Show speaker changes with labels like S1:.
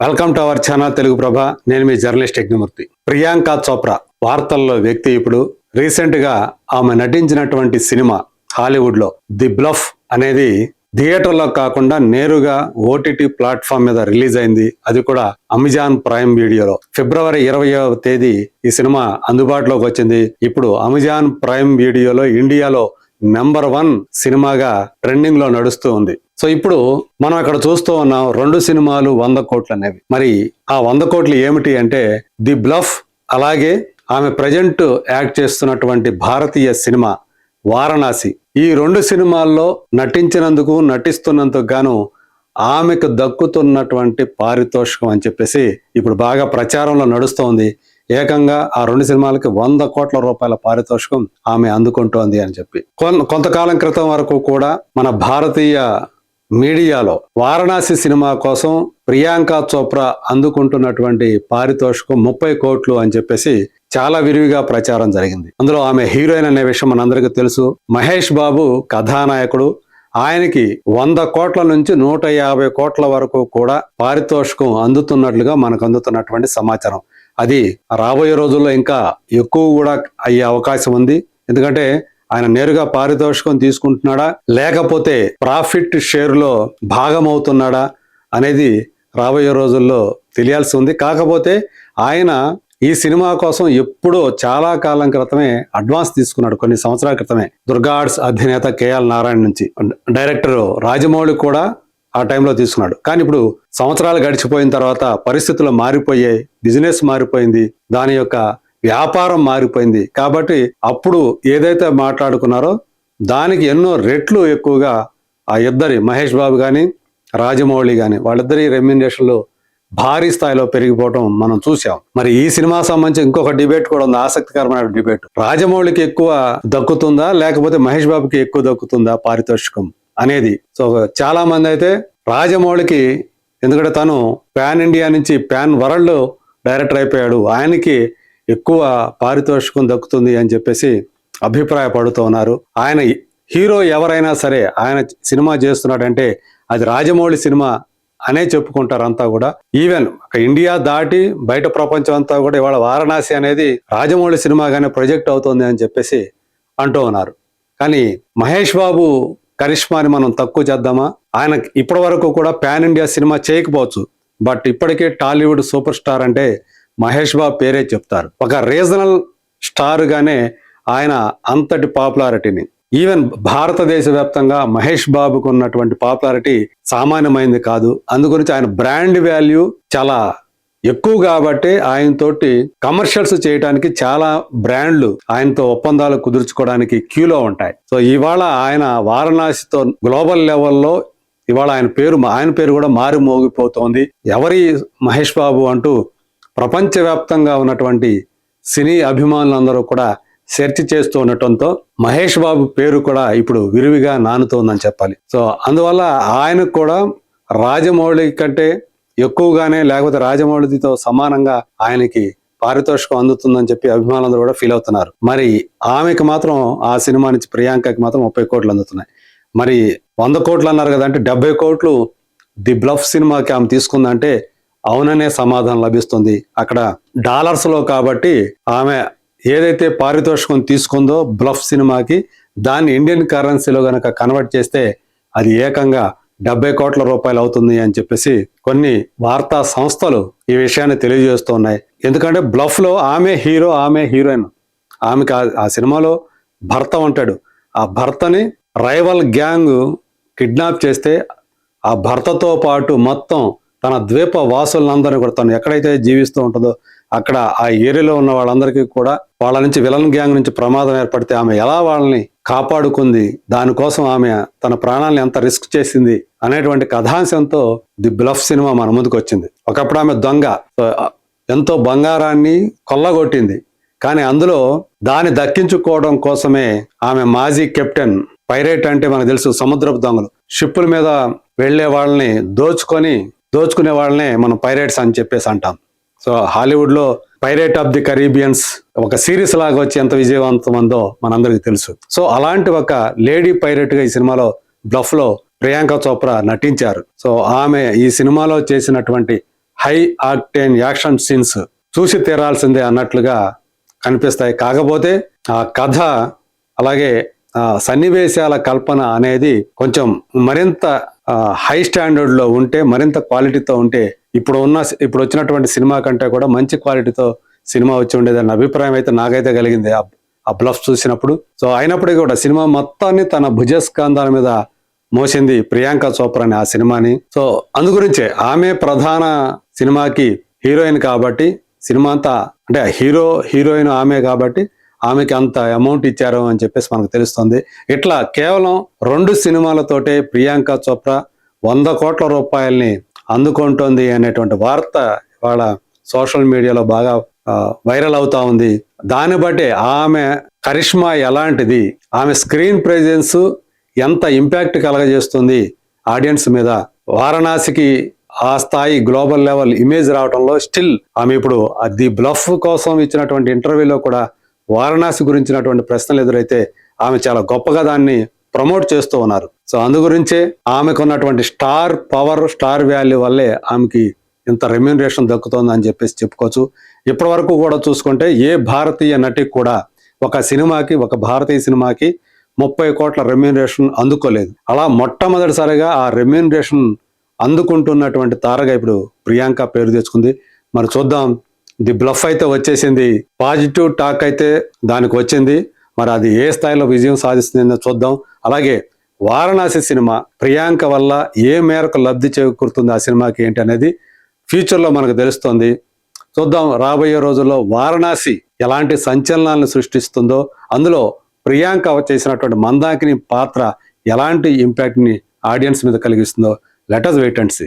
S1: Welcome to our channel Telugu Prabha. నేను మీ journalist Yagnamurthy. Priyanka Chopra వార్తల్లో వ్యక్తి. ఇప్పుడు రీసెంట్ గా ఆమె నటించినటువంటి సినిమా హాలీవుడ్ లో ది బ్లఫ్ అనేది థియేటర్లో కాకుండా నేరుగా ఓటీటీ ప్లాట్ఫామ్ మీద రిలీజ్ అయింది. అది కూడా అమెజాన్ ప్రైమ్ వీడియోలో ఫిబ్రవరి 20వ తేదీ ఈ సినిమా అందుబాటులోకి వచ్చింది. ఇప్పుడు అమెజాన్ ప్రైమ్ వీడియోలో ఇండియాలో నెంబర్ 1 సినిమాగా ట్రెండింగ్ లో నడుస్తూ ఉంది. సో ఇప్పుడు మనం ఇక్కడ చూస్తూ ఉన్నాం 2 సినిమాలు 100 కోట్లు అనేవి. మరి ఆ 100 కోట్లు ఏమిటి అంటే ది బ్లఫ్, అలాగే ఆమె ప్రజెంట్ యాక్ట్ చేస్తున్నటువంటి భారతీయ సినిమా వారణాసి. ఈ 2 సినిమాల్లో నటిస్తున్నందుకు గాను ఆమెకు దక్కుతున్నటువంటి పారితోషికం అని చెప్పేసి ఇప్పుడు బాగా ప్రచారంలో నడుస్తోంది. ఏకంగా ఆ 2 సినిమాలకి 100 కోట్ల రూపాయల పారితోషికం ఆమె అందుకుంటోంది అని చెప్పి కొంతకాలం క్రితం వరకు కూడా మన భారతీయ మీడియాలో వారణాసి సినిమా కోసం ప్రియాంక చోప్రా అందుకుంటున్నటువంటి పారితోషికం 30 కోట్లు అని చెప్పేసి చాలా విరివిగా ప్రచారం జరిగింది. అందులో ఆమె హీరోయిన్ అనే విషయం మనందరికీ తెలుసు. మహేష్ బాబు కథానాయకుడు. ఆయనకి 100 కోట్ల నుంచి 150 కోట్ల వరకు కూడా పారితోషికం అందుతున్నట్లుగా మనకు అందుతున్నటువంటి సమాచారం. అది రాబోయే రోజుల్లో ఇంకా ఎక్కువ కూడా అయ్యే అవకాశం ఉంది. ఎందుకంటే ఆయన నేరుగా పారితోషికం తీసుకుంటున్నాడా లేకపోతే ప్రాఫిట్ షేర్లో భాగమవుతున్నాడా అనేది రాబోయే రోజుల్లో తెలియాల్సి ఉంది. కాకపోతే ఆయన ఈ సినిమా కోసం ఎప్పుడో చాలా కాలం క్రితమే అడ్వాన్స్ తీసుకున్నాడు. కొన్ని సంవత్సరాల క్రితమే దుర్గా ఆర్ట్స్ అధినేత కేఎల్ నారాయణ నుంచి. డైరెక్టర్ రాజమౌళి కూడా ఆ టైంలో తీసుకున్నాడు. కానీ ఇప్పుడు సంవత్సరాలు గడిచిపోయిన తర్వాత పరిస్థితులు మారిపోయాయి, బిజినెస్ మారిపోయింది, దాని యొక్క వ్యాపారం మారిపోయింది. కాబట్టి అప్పుడు ఏదైతే మాట్లాడుకున్నారో దానికి ఎన్నో రెట్లు ఎక్కువగా ఆ ఇద్దరి మహేష్ బాబు కానీ రాజమౌళి కానీ వాళ్ళిద్దరి రెమ్యునరేషన్లు భారీ స్థాయిలో పెరిగిపోవడం మనం చూసాం. మరి ఈ సినిమా సంబంధించి ఇంకొక డిబేట్ కూడా ఉంది, ఆసక్తికరమైన డిబేట్. రాజమౌళికి ఎక్కువ దక్కుతుందా లేకపోతే మహేష్ బాబుకి ఎక్కువ దక్కుతుందా పారితోషికం అనేది. సో చాలా మంది అయితే రాజమౌళికి, ఎందుకంటే తను పాన్ ఇండియా నుంచి పాన్ వరల్డ్ డైరెక్టర్ అయిపోయాడు, ఆయనకి ఎక్కువ పారితోషికం దక్కుతుంది అని చెప్పేసి అభిప్రాయపడుతూ ఉన్నారు. ఆయన హీరో ఎవరైనా సరే ఆయన సినిమా చేస్తున్నాడంటే అది రాజమౌళి సినిమా అనే చెప్పుకుంటారు అంతా కూడా. ఈవెన్ ఒక ఇండియా దాటి బయట ప్రపంచం అంతా కూడా ఇవాళ వారణాసి అనేది రాజమౌళి సినిమాగానే ప్రొజెక్ట్ అవుతుంది అని చెప్పేసి అంటూ ఉన్నారు. కానీ మహేష్ బాబు కరిష్మాని మనం తక్కువ చేద్దామా? ఆయన ఇప్పటి వరకు కూడా పాన్ ఇండియా సినిమా చేయకపోవచ్చు, బట్ ఇప్పటికే టాలీవుడ్ సూపర్ స్టార్ అంటే మహేష్ బాబు పేరే చెప్తారు. ఒక రీజనల్ స్టార్ గానే ఆయన అంతటి పాపులారిటీని, ఈవెన్ భారతదేశ వ్యాప్తంగా మహేష్ బాబుకు ఉన్నటువంటి పాపులారిటీ సామాన్యమైంది కాదు. అందుగురించి ఆయన బ్రాండ్ వాల్యూ చాలా ఎక్కువ కాబట్టి ఆయనతోటి కమర్షియల్స్ చేయడానికి చాలా బ్రాండ్లు ఆయనతో ఒప్పందాలు కుదుర్చుకోవడానికి క్యూలో ఉంటాయి. సో ఇవాళ ఆయన వారణాసితో గ్లోబల్ లెవెల్లో ఇవాళ ఆయన పేరు కూడా మారి మోగిపోతోంది. ఎవరి మహేష్ బాబు అంటూ ప్రపంచవ్యాప్తంగా ఉన్నటువంటి సినీ అభిమానులందరూ కూడా సెర్చ్ చేస్తూ ఉండటంతో మహేష్ బాబు పేరు కూడా ఇప్పుడు విరివిగా నానుతోందని చెప్పాలి. సో అందువల్ల ఆయనకు కూడా రాజమౌళి కంటే ఎక్కువగానే లేకపోతే రాజమౌళితో సమానంగా ఆయనకి పారితోషికం అందుతుందని చెప్పి అభిమానులందరూ కూడా ఫీల్ అవుతున్నారు. మరి ఆమెకు మాత్రం ఆ సినిమా నుంచి ప్రియాంకకి మాత్రం 30 కోట్లు అందుతున్నాయి. మరి 100 కోట్లు అన్నారు కదా, అంటే 70 కోట్లు ది బ్లఫ్ సినిమాకి ఆమె తీసుకుందంటే అవుననే సమాధానం లభిస్తుంది. అక్కడ డాలర్స్ లో కాబట్టి ఆమె ఏదైతే పారితోషికం తీసుకుందో బ్లఫ్ సినిమాకి, దాన్ని ఇండియన్ కరెన్సీలో గనక కన్వర్ట్ చేస్తే అది ఏకంగా 70 కోట్ల రూపాయలు అవుతుంది అని చెప్పేసి కొన్ని వార్తా సంస్థలు ఈ విషయాన్ని తెలియజేస్తున్నాయి. ఎందుకంటే బ్లఫ్ లో ఆమె హీరో, ఆమె హీరోయిన్. ఆమెకి ఆ సినిమాలో భర్త ఉంటాడు. ఆ భర్తని రైవల్ గ్యాంగ్ కిడ్నాప్ చేస్తే ఆ భర్తతో పాటు మొత్తం తన ద్వీప వాసులందరినీ కూడా, తను ఎక్కడైతే జీవిస్తూ ఉంటుందో అక్కడ ఆ ఏరియాలో ఉన్న వాళ్ళందరికీ కూడా వాళ్ళ నుంచి విలన్ గ్యాంగ్ నుంచి ప్రమాదం ఏర్పడితే ఆమె ఎలా వాళ్ళని కాపాడుకుంది, దానికోసం ఆమె తన ప్రాణాలను ఎంత రిస్క్ చేసింది అనేటువంటి కథాంశంతో ది బ్లఫ్ సినిమా మన ముందుకు వచ్చింది. ఒకప్పుడు ఆమె దొంగ, ఎంతో బంగారాన్ని కొల్లగొట్టింది. కానీ అందులో దాన్ని దక్కించుకోవడం కోసమే ఆమె మాజీ కెప్టెన్, పైరేట్ అంటే మనకు తెలుసు సముద్రపు దొంగలు, షిప్పుల మీద వెళ్లే వాళ్ళని దోచుకునే వాళ్ళనే మనం పైరేట్స్ అని చెప్పేసి అంటాం. సో హాలీవుడ్ లో పైరేట్ ఆఫ్ ది కరీబియన్స్ ఒక సిరీస్ లాగా వచ్చి ఎంత విజయవంతమందో మనందరికీ తెలుసు. సో అలాంటి ఒక లేడీ పైరేట్ గా ఈ సినిమాలో బ్లఫ్ లో ప్రియాంక చోప్రా నటించారు. సో ఆమె ఈ సినిమాలో చేసినటువంటి హై ఆక్టేన్ యాక్షన్ సీన్స్ చూసి తీరాల్సిందే అన్నట్లుగా కనిపిస్తాయి. కాకపోతే ఆ కథ అలాగే సన్నివేశాల కల్పన అనేది కొంచెం మరింత హై స్టాండర్డ్ లో ఉంటే, మరింత క్వాలిటీతో ఉంటే ఇప్పుడు వచ్చినటువంటి సినిమా కంటే కూడా మంచి క్వాలిటీతో సినిమా వచ్చి ఉండేదన్న అభిప్రాయం అయితే నాకైతే కలిగింది ఆ బ్లఫ్ చూసినప్పుడు. సో అయినప్పటికీ కూడా సినిమా మొత్తాన్ని తన భుజస్కంధాల మీద మోసింది ప్రియాంక చోప్రా అని ఆ సినిమాని. సో అందుగురించే ఆమె ప్రధాన సినిమాకి హీరోయిన్ కాబట్టి, సినిమా అంతా అంటే హీరోయిన్ ఆమె కాబట్టి ఆమెకి అంత అమౌంట్ ఇచ్చారు అని చెప్పేసి మనకు తెలుస్తుంది. ఇట్లా కేవలం 2 సినిమాలతోటే ప్రియాంక చోప్రా 100 కోట్ల రూపాయల్ని అందుకుంటోంది అనేటువంటి వార్త ఇవాళ సోషల్ మీడియాలో బాగా వైరల్ అవుతా ఉంది. దాన్ని బట్టి ఆమె కరిష్మా ఎలాంటిది, ఆమె స్క్రీన్ ప్రెజెన్స్ ఎంత ఇంపాక్ట్ కలగజేస్తుంది ఆడియన్స్ మీద, వారణాసికి ఆ స్థాయి గ్లోబల్ లెవెల్ ఇమేజ్ రావడంలో స్టిల్ ఆమె ఇప్పుడు ది బ్లఫ్ కోసం ఇచ్చినటువంటి ఇంటర్వ్యూలో కూడా వారణాసి గురించినటువంటి ప్రశ్నలు ఎదురైతే ఆమె చాలా గొప్పగా దాన్ని ప్రమోట్ చేస్తూ ఉన్నారు. సో అందు గురించే ఆమెకు ఉన్నటువంటి స్టార్ పవర్, స్టార్ వాల్యూ వల్లే ఆమెకి ఇంత రెమ్యూనరేషన్ దక్కుతోంది అని చెప్పేసి చెప్పుకోవచ్చు. ఇప్పటి వరకు కూడా చూసుకుంటే ఏ భారతీయ నటికి కూడా ఒక భారతీయ సినిమాకి 30 కోట్ల రెమ్యూనరేషన్ అందుకోలేదు. అలా మొట్టమొదటిసారిగా ఆ రెమ్యూనరేషన్ అందుకుంటున్నటువంటి తారగా ఇప్పుడు ప్రియాంక పేరు తెచ్చుకుంది. మరి చూద్దాం, ది బ్లఫ్ అయితే వచ్చేసింది, పాజిటివ్ టాక్ అయితే దానికి వచ్చింది. మరి అది ఏ స్థాయిలో విజయం సాధిస్తుందో చూద్దాం. అలాగే వారణాసి సినిమా ప్రియాంక వల్ల ఏ మేరకు లబ్ధి చేకూరుతుంది ఆ సినిమాకి ఏంటి అనేది ఫ్యూచర్లో మనకు తెలుస్తుంది. చూద్దాం రాబోయే రోజుల్లో వారణాసి ఎలాంటి సంచలనాలను సృష్టిస్తుందో, అందులో ప్రియాంక చేసినటువంటి మందాకిని పాత్ర ఎలాంటి ఇంపాక్ట్ని ఆడియన్స్ మీద కలిగిస్తుందో let us wait and see.